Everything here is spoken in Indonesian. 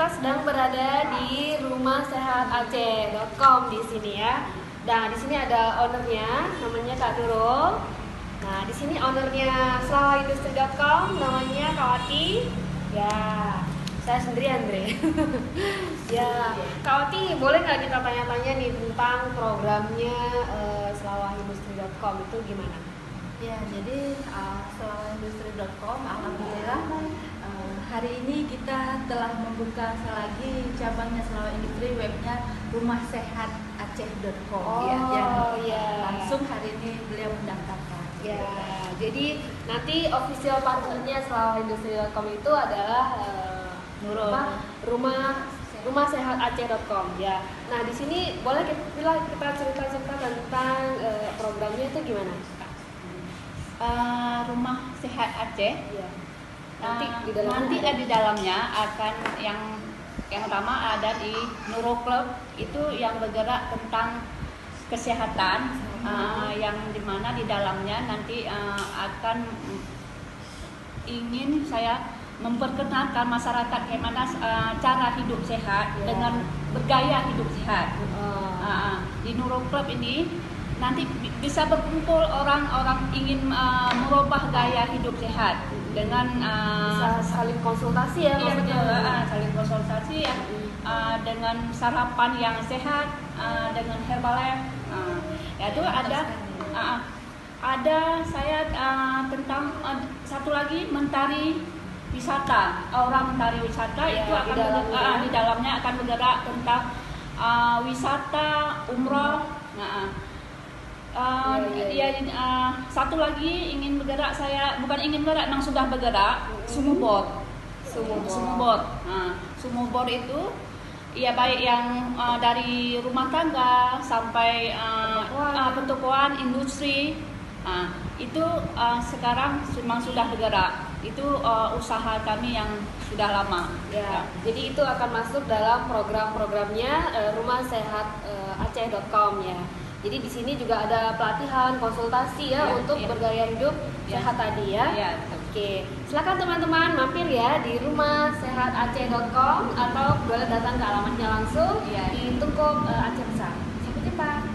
kita sedang berada di rumahsehataceh.com di sini ya. Nah, di sini ada ownernya, namanya Kak Nurul. Nah, di sini ownernya selawahindustri.com, namanya Kak Wati. Ya, saya sendiri Andre. Ya, Kak Wati, boleh nggak kita tanya-tanya nih tentang programnya selawahindustri.com itu gimana? Ya, jadi selawahindustri.com alhamdulillah hari ini kita telah membuka lagi cabangnya Selawah Industri, webnya rumahsehataceh.com. Langsung hari ini beliau mendaftarkan. Ya, jadi nanti official partnernya selawahindustri.com itu adalah rumahsehataceh.com ya. Nah, di sini boleh kita cerita-cerita tentang programnya itu gimana? Rumah Sehat Aceh. Ya. Nanti di dalamnya akan yang pertama ada di Nurul Club, itu yang bergerak tentang kesehatan, yang dimana di dalamnya nanti akan ingin saya memperkenalkan masyarakat bagaimana cara hidup sehat dengan bergaya hidup sehat. Di Nurul Club ini nanti bisa berkumpul orang-orang ingin merubah gaya hidup sehat dengan bisa saling konsultasi ya, saling konsultasi ya, dengan sarapan yang sehat, dengan Herbalife. Itu ada saya tentang satu lagi mentari wisata, orang mentari wisata itu akan di dalamnya akan bergerak tentang wisata umroh. Satu lagi ingin bergerak, saya bukan ingin bergerak, memang sudah bergerak, sumubor. Sumubor itu ya baik yang dari rumah tangga sampai pertukuan industri, itu sekarang memang sudah bergerak. Itu usaha kami yang sudah lama. Ya. Jadi itu akan masuk dalam program-programnya rumahsehataceh.com ya. Jadi di sini juga ada pelatihan, konsultasi untuk bergaya hidup sehat tadi ya. Oke, silakan teman-teman mampir ya di rumahsehataceh.com atau boleh datang ke alamatnya langsung di Tungkok Aceh Besar. Sampai jumpa.